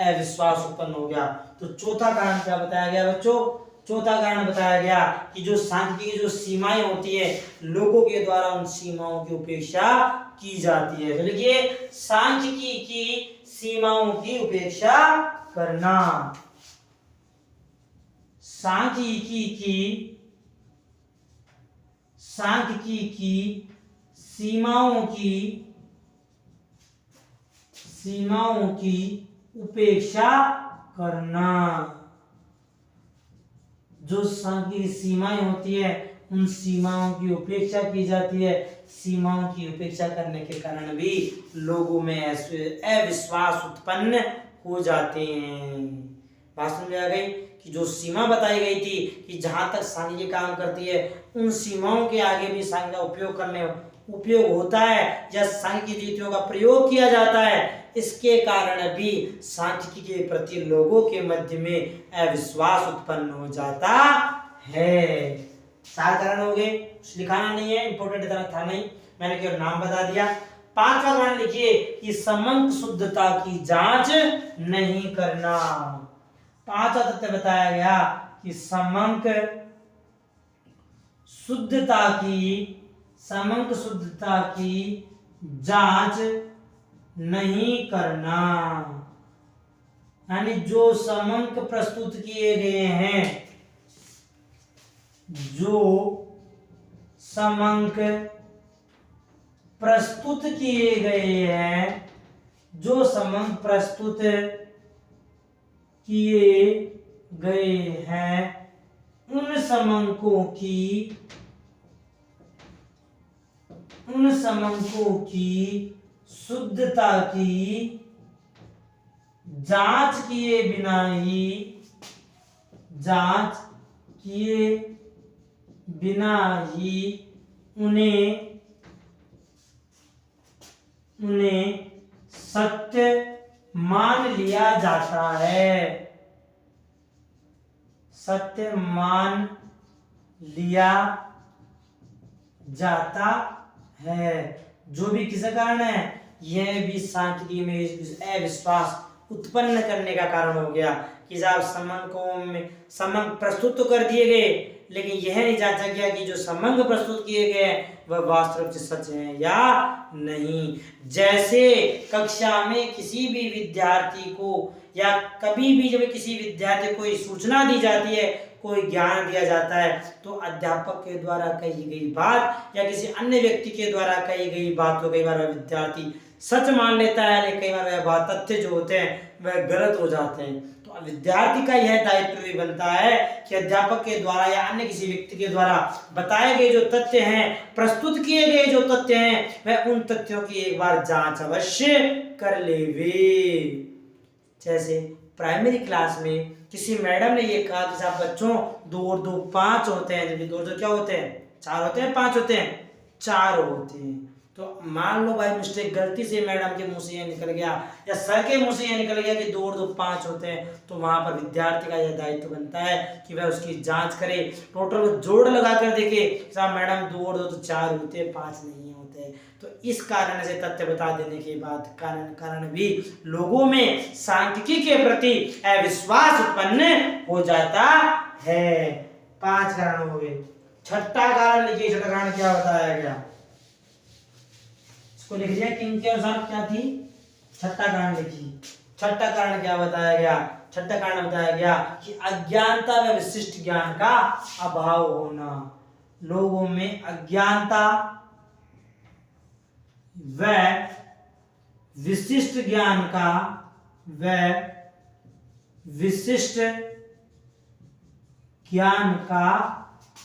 अविश्वास उत्पन्न हो गया। तो चौथा कारण क्या बताया गया बच्चों, चौथा कारण बताया गया कि जो सांख्यिकी की जो सीमाएं होती है लोगों के द्वारा उन सीमाओं की उपेक्षा की जाती है। तो लिखिए सांख्यिकी की सीमाओं की उपेक्षा करना, सांख्यिकी की सीमाओं की उपेक्षा करना। जो सांख्यिकी सीमाएं होती है उन सीमाओं की उपेक्षा की जाती है। सीमाओं की उपेक्षा करने के कारण भी लोगों में अविश्वास उत्पन्न हो जाते हैं। बात समझ में आ गई कि जो सीमा बताई गई थी कि जहां तक सांख्यिकी काम करती है उन सीमाओं के आगे भी सांख्यिकी का उपयोग होता है या सांख्यिकी रीतियों का प्रयोग किया जाता है, इसके कारण भी सांख्यिकी के प्रति लोगों के मध्य में अविश्वास उत्पन्न हो जाता है। 4 कारण हो गए, कुछ लिखाना नहीं है, इंपॉर्टेंट इतना था नहीं, मैंने केवल नाम बता दिया। 5वां कारण लिखिए कि समंक शुद्धता की जांच नहीं करना। 5वां तथ्य बताया गया कि समंक शुद्धता की जांच नहीं करना। यानी जो समंक प्रस्तुत किए गए हैं, जो समंक प्रस्तुत किए गए हैं, जो समंक प्रस्तुत किए गए हैं उन समंकों की शुद्धता की जांच किए बिना ही उन्हें सत्य मान लिया जाता है। सत्य मान लिया जाता है। जो भी किसका कारण है, यह भी सांख्यिकी में अविश्वास उत्पन्न करने का कारण हो गया कि जब संबंध प्रस्तुत तो कर दिए गए, लेकिन यह नहीं जांचा गया कि जो संबंध प्रस्तुत किए गए वह वास्तव में सच है या नहीं। जैसे कक्षा में किसी भी विद्यार्थी को या कभी भी जब किसी विद्यार्थी को कोई सूचना दी जाती है, कोई ज्ञान दिया जाता है, तो अध्यापक के द्वारा कही गई बात या किसी अन्य व्यक्ति के द्वारा कही गई बात को कई बार विद्यार्थी सच मान लेता है, लेकिन कई बार वह बात तथ्य जो होते हैं वह गलत हो जाते हैं। तो विद्यार्थी का यह दायित्व भी बनता है कि अध्यापक के द्वारा या अन्य किसी व्यक्ति के द्वारा बताए गए जो तथ्य हैं, प्रस्तुत किए गए जो तथ्य हैं, वह उन तथ्यों की एक बार जांच अवश्य कर लेवे। जैसे प्राइमरी क्लास में किसी मैडम ने ये कहा कि साहब बच्चों 2 और 2 5 होते हैं, जबकि 2 और 2 क्या होते हैं, 4 होते हैं, 5 होते हैं, 4 होते हैं। तो मान लो भाई मिस्टेक गलती से मैडम के मुंह से ये निकल गया या सर के मुंह से ये निकल गया कि 2 और 2 5 होते हैं, तो वहां पर विद्यार्थी का यह दायित्व बनता है कि वह उसकी जांच करे, टोटल जोड़ लगा कर देखे, साहब मैडम 2 और 2 तो 4 होते हैं, 5 नहीं होते। तो इस कारण से तथ्य बता देने के बाद कारण भी लोगों में सांख्यिकी के प्रति अविश्वास उत्पन्न हो जाता है। 5 कारण हो गए। छठा कारण लिखिए। छठा कारण क्या बताया गया, इसको लिख दिया किंग के अनुसार क्या थी। छठा कारण लिखिए। छठा कारण क्या बताया गया, छठा कारण बताया गया कि अज्ञानता व विशिष्ट ज्ञान का अभाव होना। लोगों में अज्ञानता व विशिष्ट ज्ञान का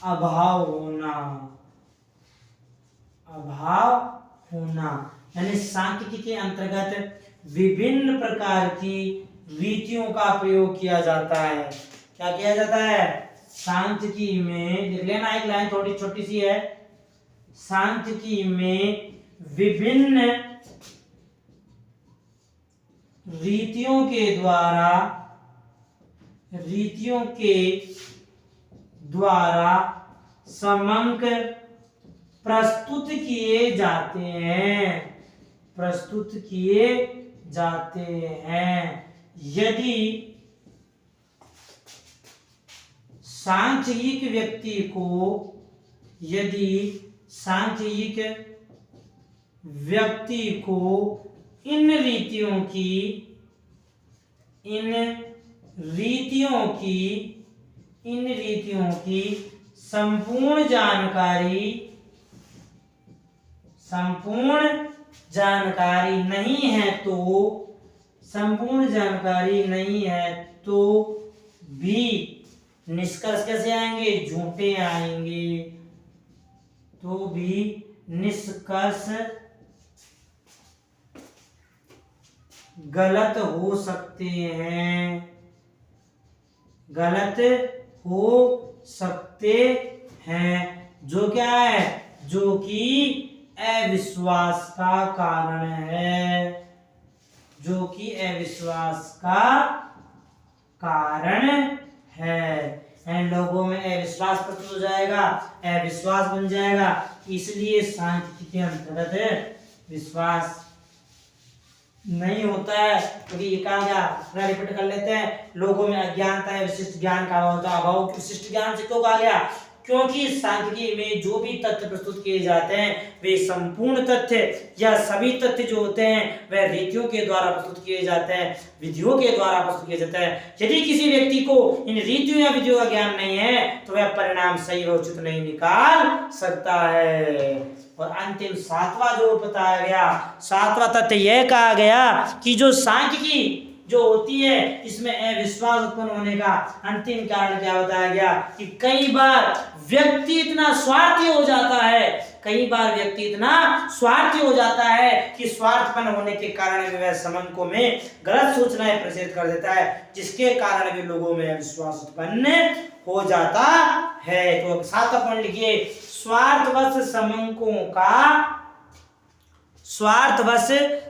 अभाव होना। यानी सांख्यिकी के अंतर्गत विभिन्न प्रकार की रीतियों का प्रयोग किया जाता है। क्या किया जाता है, सांख्यिकी में लिख लेना, एक लाइन थोड़ी छोटी सी है। सांख्यिकी में विभिन्न रीतियों के द्वारा समंक प्रस्तुत किए जाते हैं। यदि सांख्यिक व्यक्ति को इन रीतियों की संपूर्ण जानकारी नहीं है तो भी निष्कर्ष कैसे आएंगे, झूठे आएंगे। तो भी निष्कर्ष गलत हो सकते हैं, जो क्या है, जो कि अविश्वास का कारण है। लोगों में अविश्वास प्रस्तुत हो जाएगा, अविश्वास बन जाएगा। इसलिए सांख्यिकी के अंतर्गत विश्वास नहीं होता है, क्योंकि ये कहा गया, रिपीट कर लेते हैं। लोगों में अज्ञानता है, विशिष्ट ज्ञान का अभाव होता है। अभाव विशिष्ट ज्ञान से क्यों कहा गया, क्योंकि सांख्यिकी में जो भी तथ्य प्रस्तुत किए जाते हैं वे संपूर्ण तथ्य या सभी तथ्य जो होते हैं वह रीतियों के द्वारा प्रस्तुत किए जाते हैं, विधियों के द्वारा प्रस्तुत किए जाते हैं। यदि किसी व्यक्ति को इन रीतियों या विधियों का ज्ञान नहीं है तो वह परिणाम सही व उचित नहीं निकाल सकता है। और अंतिम 7वां जो बताया गया, 7वां तथ्य यह कहा गया कि जो सांख्यिकी जो होती है इसमें अविश्वास उत्पन्न होने का अंतिम कारण क्या बताया गया कि कई बार व्यक्ति इतना स्वार्थी हो जाता है, कई बार व्यक्ति इतना स्वार्थी हो जाता है कि स्वार्थपन होने के कारण भी वह समंको में गलत सूचनाएं प्रेषित कर देता है, जिसके कारण भी लोगों में अविश्वास उत्पन्न हो जाता है। तो सातवां पॉइंट लिखिए, स्वार्थवश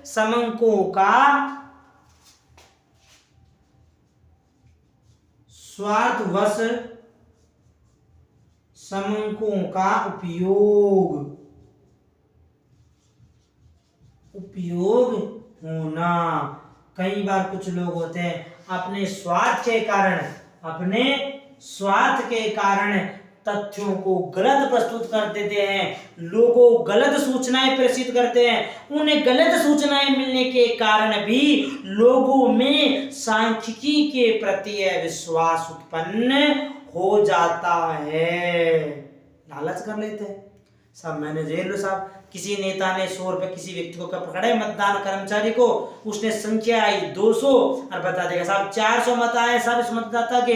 समंकों का उपयोग होना। कई बार कुछ लोग होते हैं अपने स्वार्थ के कारण तथ्यों को गलत प्रस्तुत कर देते हैं, लोगों को गलत सूचनाएं प्रेषित करते हैं। उन्हें गलत सूचनाएं मिलने के कारण भी लोगों में सांख्यिकी के प्रति विश्वास उत्पन्न हो जाता है। लालच कर लेते हैं साहब, मैंने जेल लो साहब, किसी नेता ने 100 रुपए किसी व्यक्ति को पकड़े मतदान कर्मचारी को, उसने संख्या आई 200 और बता देगा साहब 400 मत आए साहब इस मतदाता के,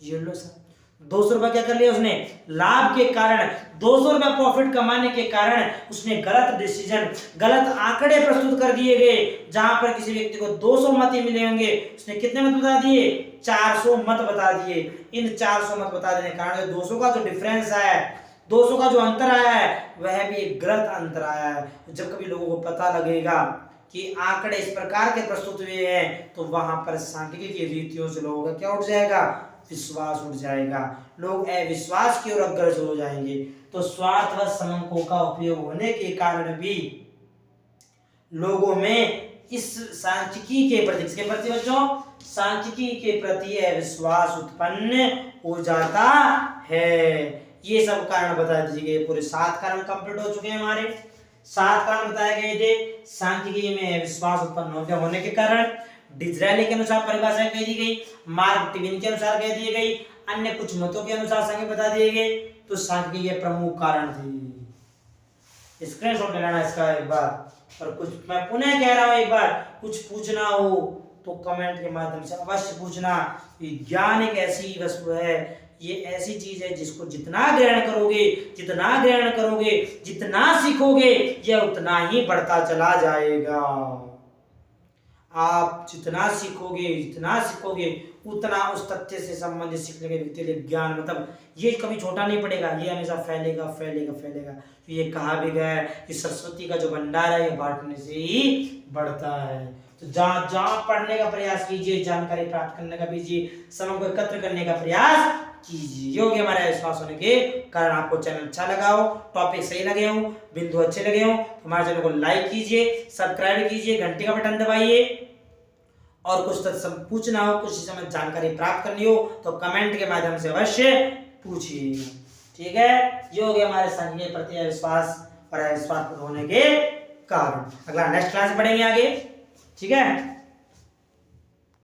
ये लो साहब 200 रुपए क्या कर लिया उसने, लाभ के कारण 200 रुपए प्रॉफिट कमाने के कारण उसने गलत डिसीजन, गलत आंकड़े प्रस्तुत कर दिए गए। जहां पर किसी व्यक्ति को 200 मत ही मिले होंगे, उसने कितने मत बता दिए, 400 मत बता दिए। इन 400 मत बता देने के कारण 200 का जो डिफरेंस आया है, 200 का जो अंतर आया है, वह भी एक गलत अंतर आया है। जब कभी लोगों को पता लगेगा कि आंकड़े इस प्रकार के प्रस्तुत हुए हैं, तो वहां पर सांख्यिकी की रीतियों से लोगों का क्या उठ जाएगा, विश्वास उठ जाएगा, लोग अविश्वास की ओर अग्रसर हो जाएंगे। तो स्वार्थवश समंकों का उपयोग होने के कारण भी लोगों में इस सांख्यिकी के प्रति, किसके प्रति बच्चों, सांख्यिकी के प्रति अविश्वास उत्पन्न हो जाता है। ये सब कारण बता दीजिए गए, पूरे 7 कारण कंप्लीट हो चुके हैं हमारे। 7 कारण बताए गए थे सांख्यिकी में अविश्वास उत्पन्न होने के कारण। डिज़रायली के अनुसार परिभाषा कह दी गई, मार्क ट्वेन के अनुसार कह दी गई, अन्य कुछ मतों के अनुसार संख्या बता दिए गए। तो सांख्यिकी के प्रमुख कारण थे। स्क्रीनशॉट लेना इसका एक बार, और कुछ मैं पुनः कह रहा हूं, एक बार कुछ पूछना हो तो कमेंट के माध्यम से अवश्य पूछना। ज्ञान एक ऐसी वस्तु है, ये ऐसी चीज है जिसको जितना ग्रहण करोगे, जितना सीखोगे, यह उतना ही बढ़ता चला जाएगा। आप जितना सीखोगे उतना उस तथ्य से संबंधित सीखने के व्यक्ति लिए ज्ञान, मतलब ये कभी छोटा नहीं पड़ेगा, ये हमेशा फैलेगा। तो ये कहा भी गया है कि सरस्वती का जो भंडार है ये बांटने से ही बढ़ता है। तो जहाँ पढ़ने का प्रयास कीजिए, जानकारी प्राप्त करने का कीजिए, समय को एकत्र करने का प्रयास कीजिए। योग्य हमारा विश्वास होने के कारण आपको चैनल अच्छा लगा हो, टॉपिक सही लगे हो, बिंदु अच्छे लगे हो, तो हमारे चैनल को लाइक कीजिए, सब्सक्राइब कीजिए, घंटी का बटन दबाइए। और कुछ पूछना हो, कुछ समय जानकारी प्राप्त करनी हो तो कमेंट के माध्यम से अवश्य पूछिए। ठीक है, ये हो गया हमारे संज्ञा प्रति विश्वास और अविश्वास होने के कारण। अगला नेक्स्ट क्लास पढ़ेंगे आगे। ठीक है।